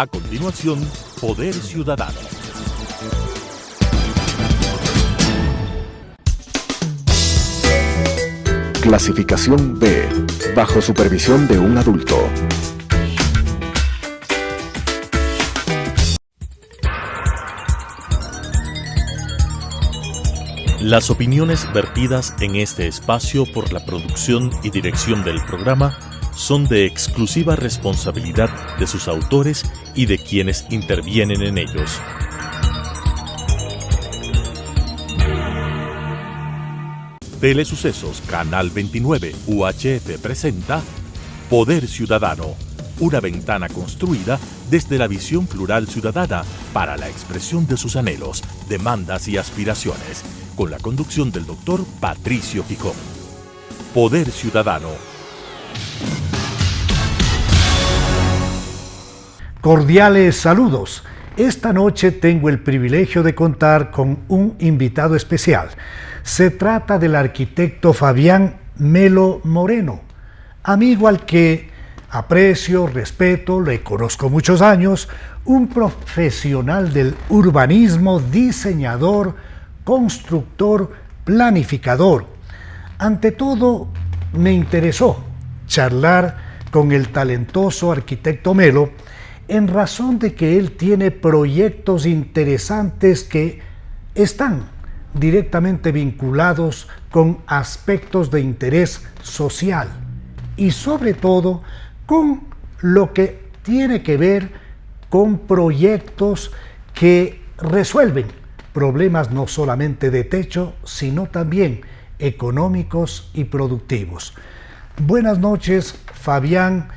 A continuación, Poder Ciudadano. Clasificación B, bajo supervisión de un adulto. Las opiniones vertidas en este espacio por la producción y dirección del programa son de exclusiva responsabilidad de sus autores y de quienes intervienen en ellos. Telesucesos Canal 29 UHF presenta Poder Ciudadano, una ventana construida desde la visión plural ciudadana para la expresión de sus anhelos, demandas y aspiraciones, con la conducción del doctor Patricio Picón. Poder Ciudadano. Cordiales saludos. Esta noche tengo el privilegio de contar con un invitado especial. Se trata del arquitecto Fabián Melo Moreno, amigo al que aprecio, respeto, le conozco muchos años, un profesional del urbanismo, diseñador, constructor, planificador. Ante todo, me interesó charlar con el talentoso arquitecto Melo en razón de que él tiene proyectos interesantes que están directamente vinculados con aspectos de interés social y sobre todo con lo que tiene que ver con proyectos que resuelven problemas no solamente de techo, sino también económicos y productivos. Buenas noches, Fabián.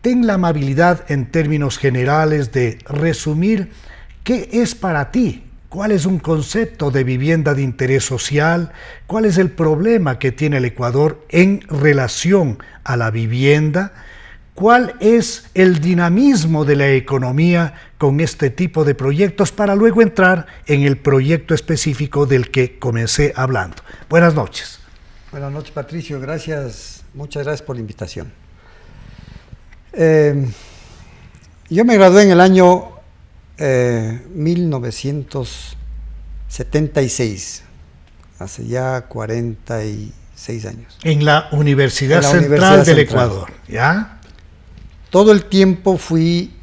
Ten la amabilidad en términos generales de resumir qué es para ti, cuál es un concepto de vivienda de interés social, cuál es el problema que tiene el Ecuador en relación a la vivienda, cuál es el dinamismo de la economía con este tipo de proyectos, para luego entrar en el proyecto específico del que comencé hablando. Buenas noches. Buenas noches, Patricio. Gracias, muchas gracias por la invitación. Yo me gradué en el año 1976, hace ya 46 años. En la Universidad Central del Ecuador, ¿ya? Todo el tiempo fui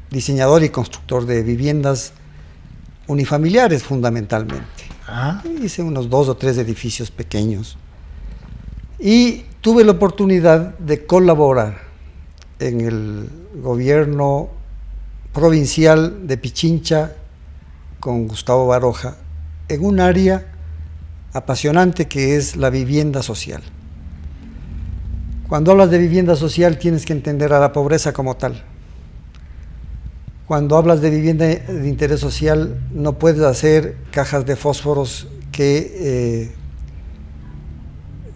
diseñador y constructor de viviendas unifamiliares fundamentalmente. Hice unos 2 o 3 edificios pequeños y tuve la oportunidad de colaborar en el gobierno provincial de Pichincha con Gustavo Baroja en un área apasionante que es la vivienda social. Cuando hablas de vivienda social tienes que entender a la pobreza como tal. Cuando hablas de vivienda de interés social no puedes hacer cajas de fósforos que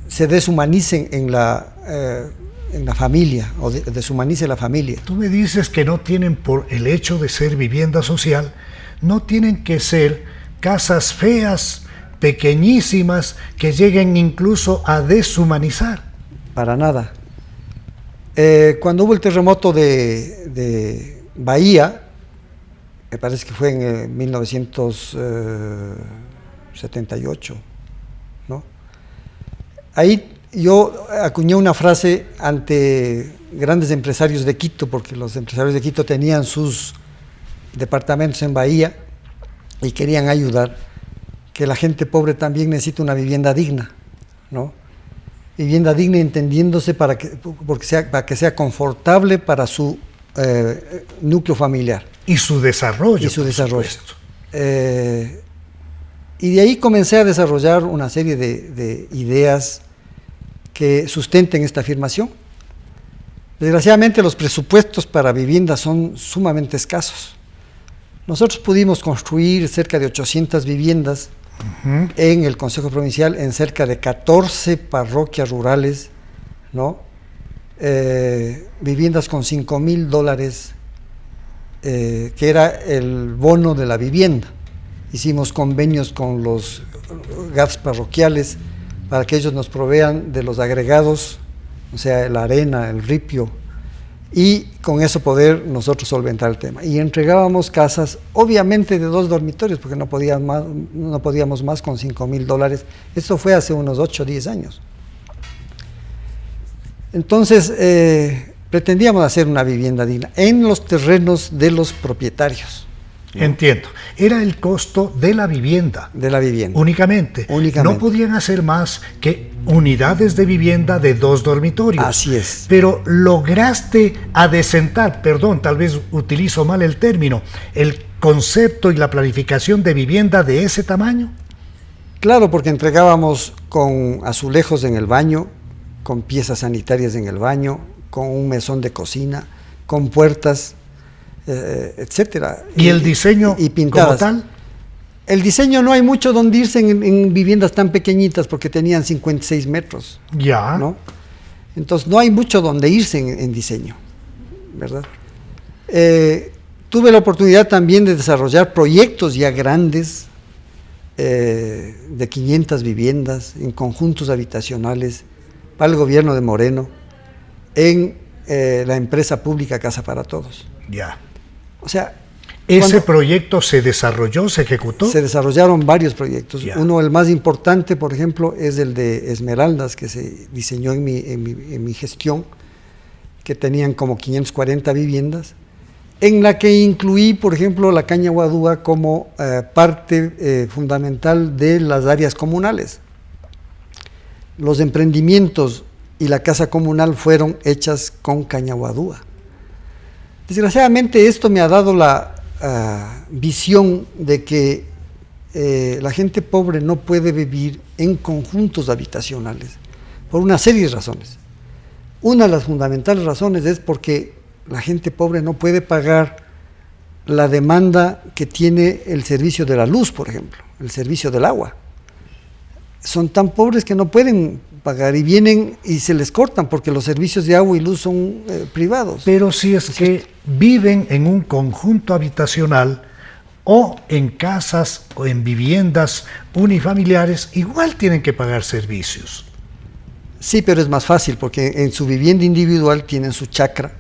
se deshumanicen en la familia o deshumanice la familia. Tú me dices que no tienen, por el hecho de ser vivienda social, no tienen que ser casas feas, pequeñísimas, que lleguen incluso a deshumanizar. Para nada. Cuando hubo el terremoto de Bahía, me parece que fue en 1978, ¿no? Ahí yo acuñé una frase ante grandes empresarios de Quito, porque los empresarios de Quito tenían sus departamentos en Bahía y querían ayudar, que la gente pobre también necesita una vivienda digna, ¿no? Vivienda digna entendiéndose para que sea confortable para su núcleo familiar. Y su desarrollo. Y su desarrollo. Y de ahí comencé a desarrollar una serie de ideas que sustenten esta afirmación. Desgraciadamente los presupuestos para viviendas son sumamente escasos. Nosotros pudimos construir cerca de 800 viviendas en el Consejo Provincial, en cerca de 14 parroquias rurales, ¿no? Viviendas con $5,000, que era el bono de la vivienda. Hicimos convenios con los GAFs parroquiales para que ellos nos provean de los agregados, o sea, la arena, el ripio y con eso poder nosotros solventar el tema. Y entregábamos casas, obviamente de 2 dormitorios, porque no podíamos más con $5,000. Esto fue hace unos 8 o 10 años. Entonces, pretendíamos hacer una vivienda digna en los terrenos de los propietarios. ¿No? Entiendo. Era el costo de la vivienda. De la vivienda. Únicamente. No podían hacer más que unidades de vivienda de 2 dormitorios. Así es. Pero lograste adecentar, perdón, tal vez utilizo mal el término, el concepto y la planificación de vivienda de ese tamaño. Claro, porque entregábamos con azulejos en el baño, con piezas sanitarias en el baño, con un mesón de cocina, con puertas, etcétera. ¿Y el diseño y pintadas. como tal? El diseño no hay mucho donde irse en viviendas tan pequeñitas porque tenían 56 metros. Ya. ¿No? Entonces no hay mucho donde irse en diseño, ¿verdad? Tuve la oportunidad también de desarrollar proyectos ya grandes de 500 viviendas en conjuntos habitacionales para el gobierno de Moreno en la empresa pública Casa para Todos. Ya. O sea, ¿ese proyecto se desarrolló, se ejecutó? Se desarrollaron varios proyectos. Ya. Uno, el más importante, por ejemplo, es el de Esmeraldas, que se diseñó en mi gestión, que tenían como 540 viviendas, en la que incluí, por ejemplo, la caña guadúa como parte fundamental de las áreas comunales. Los emprendimientos y la casa comunal fueron hechas con caña guadúa. Desgraciadamente esto me ha dado la visión de que la gente pobre no puede vivir en conjuntos habitacionales por una serie de razones. Una de las fundamentales razones es porque la gente pobre no puede pagar la demanda que tiene el servicio de la luz, por ejemplo, el servicio del agua. Son tan pobres que no pueden pagar y vienen y se les cortan porque los servicios de agua y luz son privados. Pero si es que viven en un conjunto habitacional o en casas o en viviendas unifamiliares, igual tienen que pagar servicios. Sí, pero es más fácil porque en su vivienda individual tienen su chacra.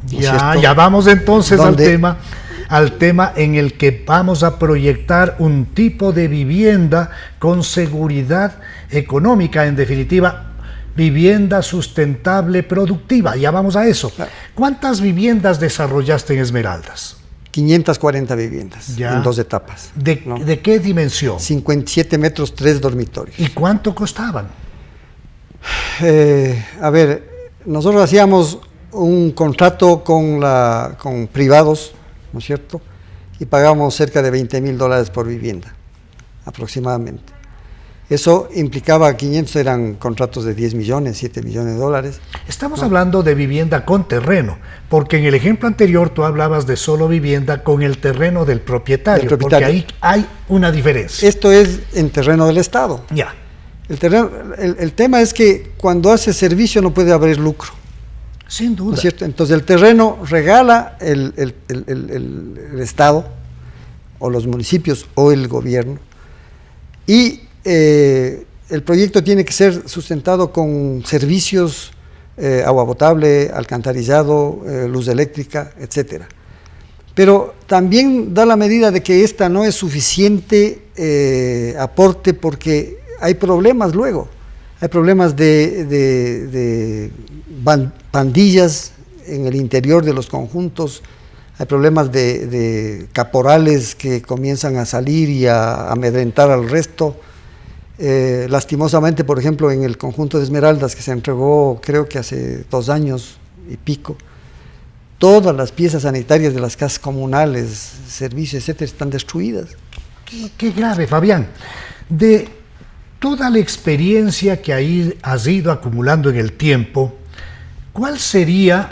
Ya vamos entonces al tema en el que vamos a proyectar un tipo de vivienda con seguridad económica, en definitiva, vivienda sustentable productiva. Ya vamos a eso. Claro. ¿Cuántas viviendas desarrollaste en Esmeraldas? 540 viviendas en 2 etapas. ¿De qué dimensión? 57 metros, 3 dormitorios. ¿Y cuánto costaban? A ver, nosotros hacíamos un contrato con privados, ¿no es cierto? Y pagábamos cerca de $20,000 por vivienda, aproximadamente. Eso implicaba 500, eran contratos de 10 millones, 7 millones de dólares. Estamos hablando de vivienda con terreno, porque en el ejemplo anterior tú hablabas de solo vivienda con el terreno del propietario, porque ahí hay una diferencia. Esto es en terreno del Estado. Ya. El tema es que cuando hace servicio no puede haber lucro. Sin duda. ¿No es cierto? Entonces el terreno regala el Estado, o los municipios, o el gobierno, y el proyecto tiene que ser sustentado con servicios, agua potable, alcantarillado, luz eléctrica, etcétera. Pero también da la medida de que esta no es suficiente aporte porque hay problemas luego. Hay problemas de pandillas en el interior de los conjuntos, hay problemas de caporales que comienzan a salir y a amedrentar al resto. Lastimosamente, por ejemplo, en el conjunto de Esmeraldas, que se entregó creo que hace 2 años y pico, todas las piezas sanitarias de las casas comunales, servicios, etcétera, están destruidas. Qué grave, Fabián. De toda la experiencia que ahí has ido acumulando en el tiempo, ¿cuál sería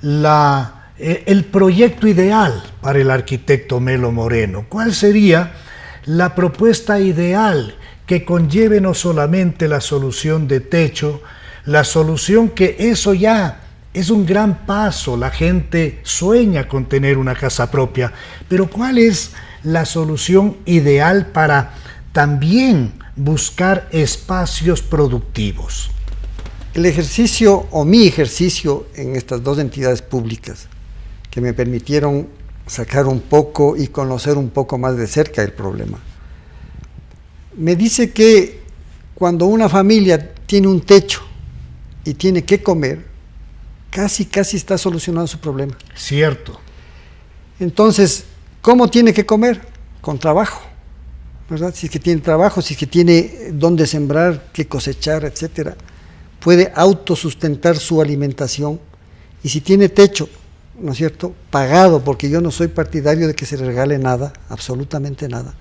el proyecto ideal para el arquitecto Melo Moreno? ¿Cuál sería la propuesta ideal que conlleve no solamente la solución de techo, la solución que eso ya es un gran paso, la gente sueña con tener una casa propia, pero cuál es la solución ideal para también buscar espacios productivos? El ejercicio o mi ejercicio en estas dos entidades públicas que me permitieron sacar un poco y conocer un poco más de cerca el problema, me dice que cuando una familia tiene un techo y tiene que comer, casi está solucionado su problema. Cierto. Entonces, ¿cómo tiene que comer? Con trabajo, ¿verdad? Si es que tiene trabajo, si es que tiene dónde sembrar, qué cosechar, etcétera, puede autosustentar su alimentación. Y si tiene techo, ¿no es cierto?, pagado, porque yo no soy partidario de que se regale nada, absolutamente nada,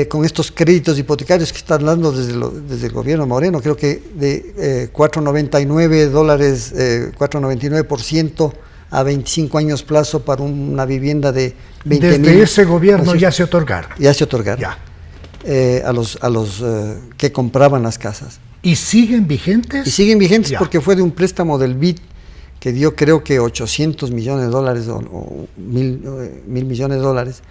con estos créditos hipotecarios que están dando desde el gobierno Moreno, creo que de $4.99, 4.99% a 25 años plazo para una vivienda de 20.000. Desde ese gobierno ya se otorgaron. Ya se otorgaron. Ya. A los que compraban las casas. ¿Y siguen vigentes? Y siguen vigentes Ya. porque fue de un préstamo del BID que dio creo que $800 millones o $1.000 millones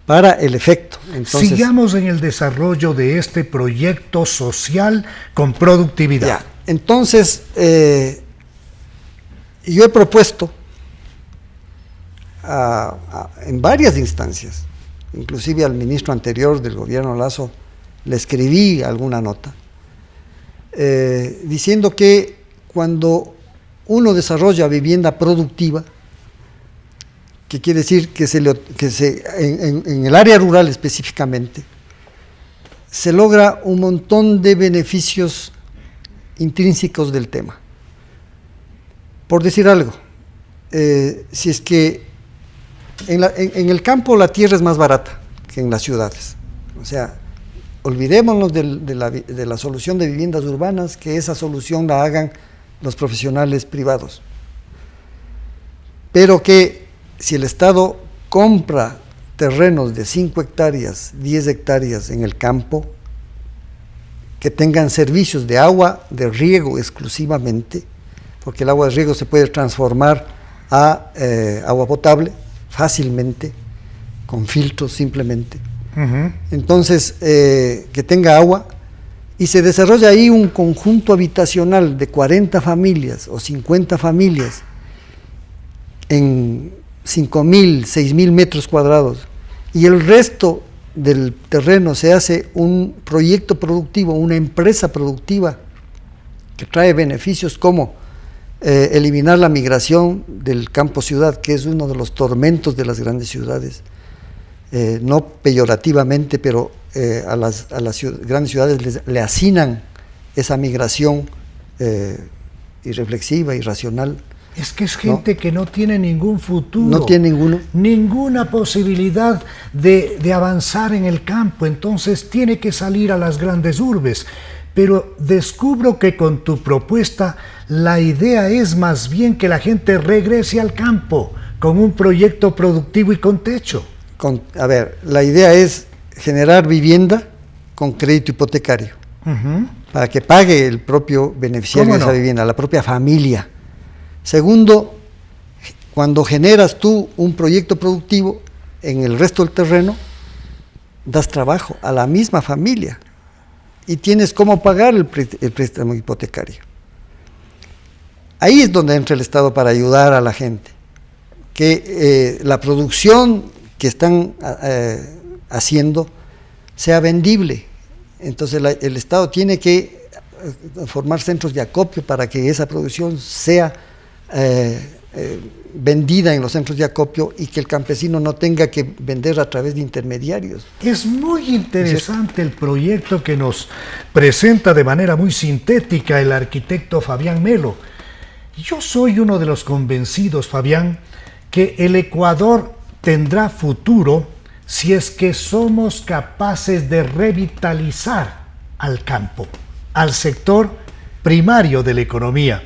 para el efecto. Entonces, sigamos en el desarrollo de este proyecto social con productividad. Ya. Entonces, yo he propuesto en varias instancias, inclusive al ministro anterior del gobierno Lasso, le escribí alguna nota, diciendo que cuando uno desarrolla vivienda productiva, que quiere decir que en el área rural específicamente, se logra un montón de beneficios intrínsecos del tema. Por decir algo, si es que en el campo la tierra es más barata que en las ciudades, o sea, olvidémonos de la solución de viviendas urbanas, que esa solución la hagan los profesionales privados, pero que si el Estado compra terrenos de 5 hectáreas, 10 hectáreas en el campo, que tengan servicios de agua de riego exclusivamente, porque el agua de riego se puede transformar a agua potable fácilmente, con filtros simplemente. Uh-huh. Entonces, que tenga agua, y se desarrolla ahí un conjunto habitacional de 40 familias o 50 familias en 5.000, 6.000 metros cuadrados, y el resto del terreno se hace un proyecto productivo, una empresa productiva que trae beneficios como eliminar la migración del campo-ciudad, que es uno de los tormentos de las grandes ciudades, no peyorativamente, pero a las grandes ciudades le hacinan esa migración irreflexiva, irracional. Es que es gente que no tiene ningún futuro. No tiene ninguno. Ninguna posibilidad de avanzar en el campo, entonces tiene que salir a las grandes urbes. Pero descubro que con tu propuesta la idea es más bien que la gente regrese al campo con un proyecto productivo y con techo. A ver, la idea es generar vivienda con crédito hipotecario, Uh-huh. para que pague el propio beneficiario de esa vivienda, la propia familia. Segundo, cuando generas tú un proyecto productivo en el resto del terreno, das trabajo a la misma familia y tienes cómo pagar el préstamo hipotecario. Ahí es donde entra el Estado para ayudar a la gente, que la producción que están haciendo sea vendible. Entonces el Estado tiene que formar centros de acopio para que esa producción sea vendida en los centros de acopio y que el campesino no tenga que vender a través de intermediarios. Es muy interesante el proyecto que nos presenta de manera muy sintética el arquitecto Fabián Melo. Yo soy uno de los convencidos, Fabián, que el Ecuador tendrá futuro si es que somos capaces de revitalizar al campo, al sector primario de la economía.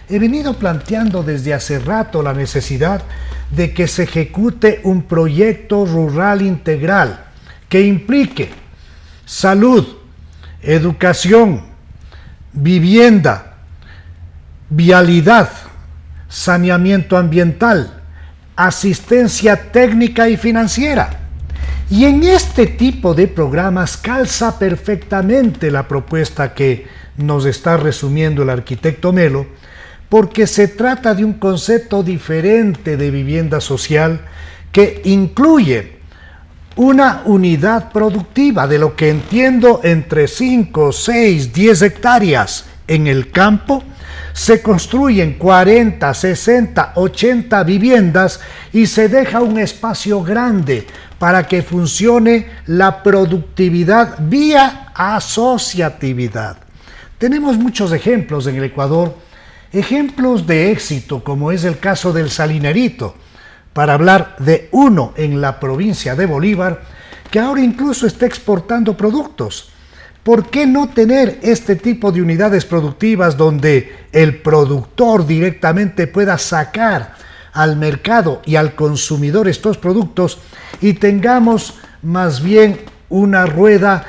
He venido planteando desde hace rato la necesidad de que se ejecute un proyecto rural integral que implique salud, educación, vivienda, vialidad, saneamiento ambiental, asistencia técnica y financiera. Y en este tipo de programas calza perfectamente la propuesta que nos está resumiendo el arquitecto Melo, porque se trata de un concepto diferente de vivienda social que incluye una unidad productiva, de lo que entiendo entre 5, 6, 10 hectáreas en el campo. Se construyen 40, 60, 80 viviendas y se deja un espacio grande para que funcione la productividad vía asociatividad. Tenemos muchos ejemplos en el Ecuador, ejemplos de éxito, como es el caso del Salinerito, para hablar de uno en la provincia de Bolívar, que ahora incluso está exportando productos. ¿Por qué no tener este tipo de unidades productivas donde el productor directamente pueda sacar al mercado y al consumidor estos productos y tengamos más bien una rueda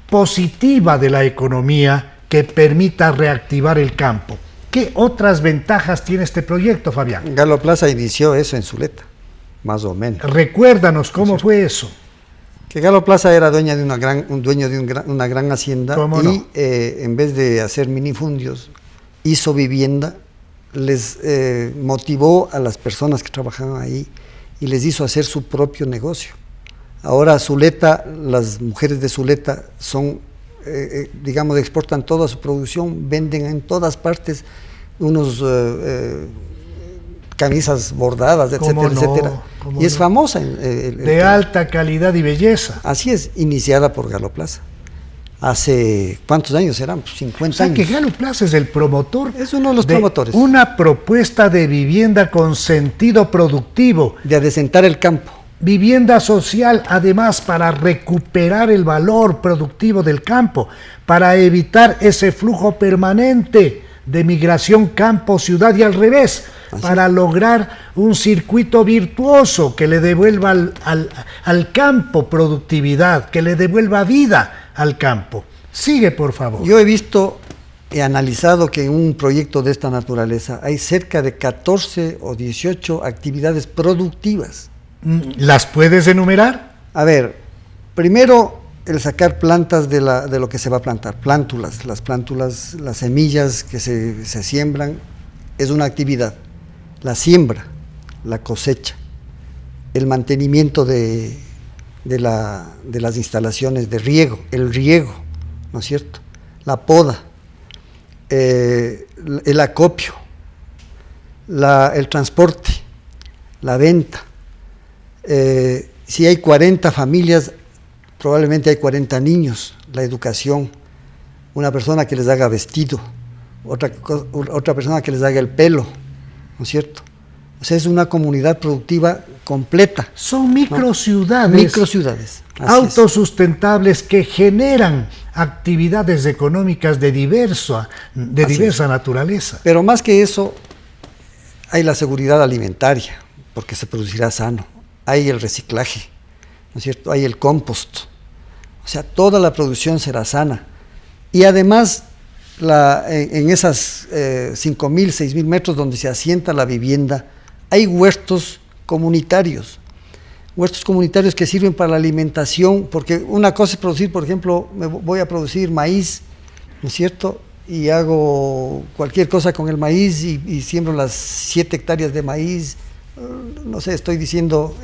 positiva de la economía que permita reactivar el campo? ¿Qué otras ventajas tiene este proyecto, Fabián? Galo Plaza inició eso en Zuleta, más o menos. Recuérdanos cómo fue eso. Que Galo Plaza era dueño de una gran hacienda ¿Cómo y no? En vez de hacer minifundios, hizo vivienda, les motivó a las personas que trabajaban ahí y les hizo hacer su propio negocio. Ahora Zuleta, las mujeres de Zuleta son, digamos, exportan toda su producción, venden en todas partes unos camisas bordadas, etcétera, etcétera. Y es famosa. De alta calidad y belleza. Así es, iniciada por Galo Plaza. Hace, ¿cuántos años eran? 50 años. Que Galo Plaza es el promotor. Es uno de los promotores. Una propuesta de vivienda con sentido productivo. De adecentar el campo. Vivienda social, además, para recuperar el valor productivo del campo, para evitar ese flujo permanente de migración campo-ciudad y al revés, para lograr un circuito virtuoso que le devuelva al campo productividad, que le devuelva vida al campo. Sigue, por favor. Yo he visto y analizado que en un proyecto de esta naturaleza hay cerca de 14 o 18 actividades productivas. ¿Las puedes enumerar? A ver, primero el sacar plantas de lo que se va a plantar, plántulas, las plántulas, las semillas que se siembran, es una actividad. La siembra, la cosecha, el mantenimiento de las instalaciones de riego, el riego, ¿no es cierto? La poda, el acopio, el transporte, la venta. Si hay 40 familias, probablemente hay 40 niños, la educación, una persona que les haga vestido, otra persona que les haga el pelo, ¿no es cierto? O sea, es una comunidad productiva completa. Son microciudades. ¿No? Microciudades. Autosustentables que generan actividades económicas de diversa naturaleza. Pero más que eso, hay la seguridad alimentaria, porque se producirá sano. Hay el reciclaje, ¿no es cierto? Hay el compost. O sea, toda la producción será sana. Y además, en esas 5.000, 6.000 metros donde se asienta la vivienda, hay huertos comunitarios. Huertos comunitarios que sirven para la alimentación, porque una cosa es producir, por ejemplo, voy a producir maíz, ¿no es cierto? Y hago cualquier cosa con el maíz y siembro las 7 hectáreas de maíz. No sé, estoy diciendo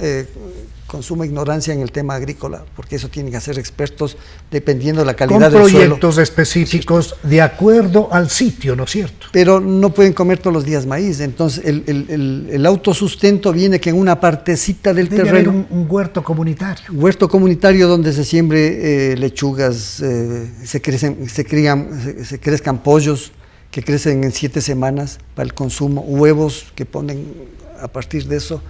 con suma ignorancia en el tema agrícola, porque eso tienen que ser expertos dependiendo de la calidad del suelo. Con proyectos específicos de acuerdo al sitio, ¿no es cierto? Pero no pueden comer todos los días maíz, entonces el autosustento viene que en una partecita del Debe terreno. haber un huerto comunitario. Huerto comunitario donde se siembre lechugas, se crezcan pollos que crecen en 7 semanas para el consumo, huevos que ponen a partir de eso,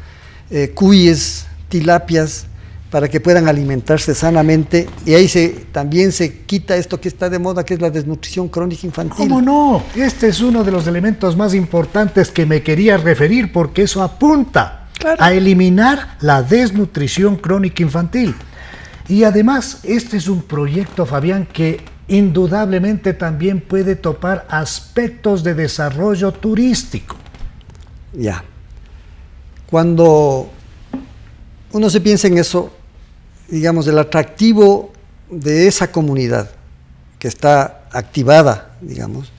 cuyes, tilapias, para que puedan alimentarse sanamente, y ahí también se quita esto que está de moda, que es la desnutrición crónica infantil. ¿Cómo no? Este es uno de los elementos más importantes que me quería referir, porque eso apunta a eliminar la desnutrición crónica infantil. Y además, este es un proyecto, Fabián, que indudablemente también puede topar aspectos de desarrollo turístico. Ya. Cuando uno se piensa en eso, digamos, el atractivo de esa comunidad que está activada, digamos,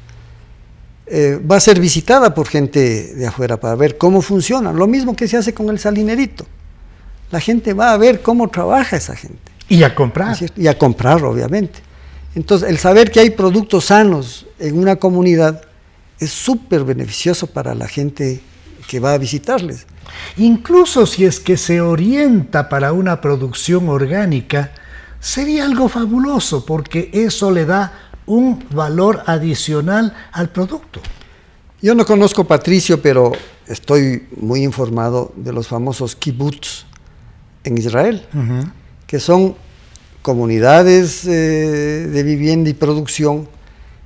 va a ser visitada por gente de afuera para ver cómo funciona. Lo mismo que se hace con el salinerito. La gente va a ver cómo trabaja esa gente. Y a comprar. Y a comprar, obviamente. Entonces, el saber que hay productos sanos en una comunidad es súper beneficioso para la gente que va a visitarles. Incluso si es que se orienta para una producción orgánica, sería algo fabuloso porque eso le da un valor adicional al producto. Yo no conozco, Patricio, pero estoy muy informado de los famosos kibbutz en Israel, que son comunidades de vivienda y producción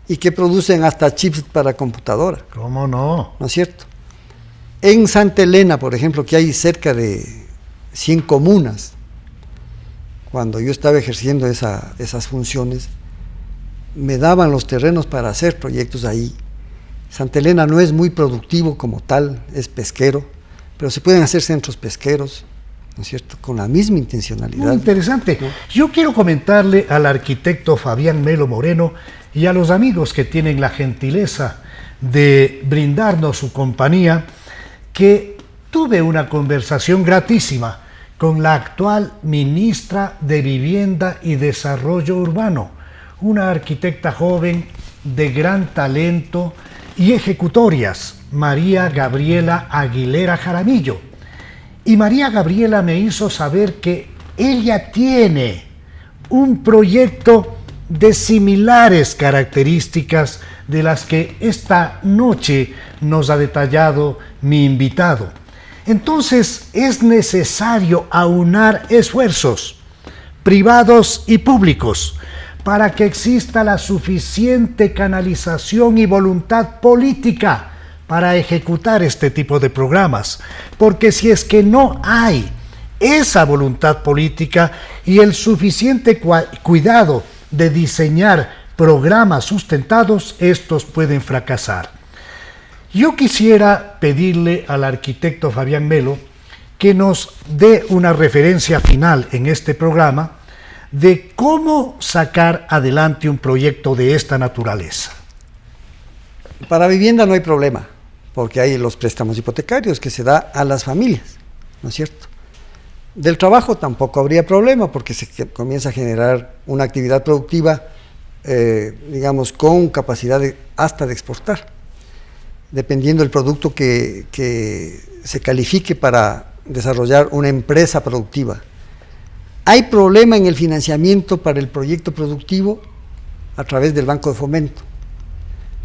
y que producen hasta chips para computadora. ¿Cómo no? ¿No es cierto? En Santa Elena, por ejemplo, que hay cerca de 100 comunas, cuando yo estaba ejerciendo esas funciones, me daban los terrenos para hacer proyectos ahí. Santa Elena no es muy productivo como tal, es pesquero, pero se pueden hacer centros pesqueros, ¿no es cierto?, con la misma intencionalidad. Muy interesante. ¿No? Yo quiero comentarle al arquitecto Fabián Melo Moreno y a los amigos que tienen la gentileza de brindarnos su compañía, que tuve una conversación gratísima con la actual ministra de Vivienda y Desarrollo Urbano, una arquitecta joven de gran talento y ejecutorias, María Gabriela Aguilera Jaramillo. Y María Gabriela me hizo saber que ella tiene un proyecto de similares características de las que esta noche nos ha detallado mi invitado. Entonces es necesario aunar esfuerzos privados y públicos para que exista la suficiente canalización y voluntad política para ejecutar este tipo de programas, porque si es que no hay esa voluntad política y el suficiente cuidado de diseñar programas sustentados, estos pueden fracasar. Yo quisiera pedirle al arquitecto Fabián Melo que nos dé una referencia final en este programa de cómo sacar adelante un proyecto de esta naturaleza. Para vivienda no hay problema, porque hay los préstamos hipotecarios que se da a las familias, ¿no es cierto? Del trabajo tampoco habría problema, porque se comienza a generar una actividad productiva, digamos, con capacidad hasta de exportar, dependiendo del producto que se califique para desarrollar una empresa productiva. Hay problema en el financiamiento para el proyecto productivo a través del Banco de Fomento,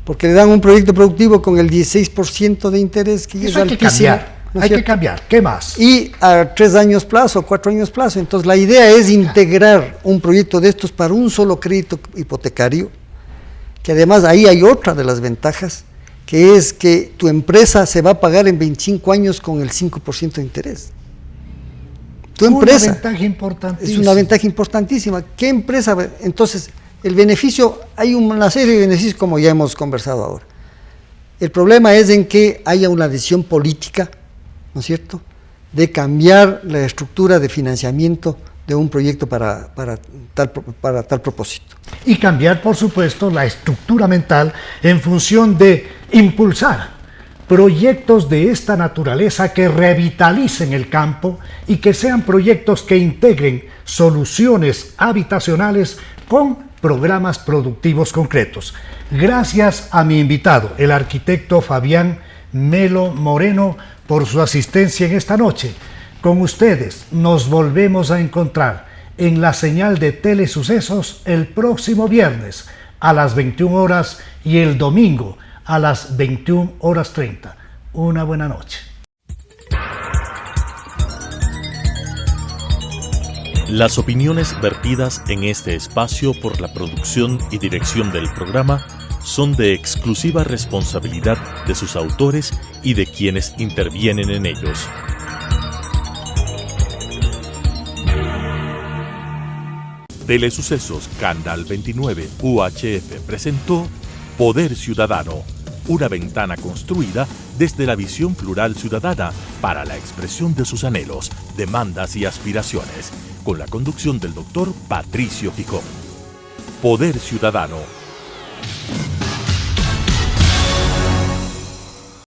porque le dan un proyecto productivo con el 16% de interés, que es altísimo. Hay que cambiar. ¿Qué más? Y a 3 años plazo, 4 años plazo. Entonces la idea es integrar un proyecto de estos para un solo crédito hipotecario, que además ahí hay otra de las ventajas, que es que tu empresa se va a pagar en 25 años con el 5% de interés. Tu empresa. Una ventaja importantísima. Es una ventaja importantísima. ¿Qué empresa? Entonces, el beneficio, hay una serie de beneficios como ya hemos conversado ahora. El problema es en que haya una decisión política, ¿no es cierto?, de cambiar la estructura de financiamiento de un proyecto para tal propósito. Y cambiar, por supuesto, la estructura mental en función de impulsar proyectos de esta naturaleza que revitalicen el campo y que sean proyectos que integren soluciones habitacionales con programas productivos concretos. Gracias a mi invitado, el arquitecto Fabián Melo Moreno, por su asistencia en esta noche. Con ustedes nos volvemos a encontrar en la señal de Telesucesos el próximo viernes a las 21 horas y el domingo a las 21:30. Una buena noche. Las opiniones vertidas en este espacio por la producción y dirección del programa son de exclusiva responsabilidad de sus autores y de quienes intervienen en ellos. Telesucesos Canal 29 UHF presentó Poder Ciudadano, una ventana construida desde la visión plural ciudadana para la expresión de sus anhelos, demandas y aspiraciones, con la conducción del doctor Patricio Picón. Poder Ciudadano,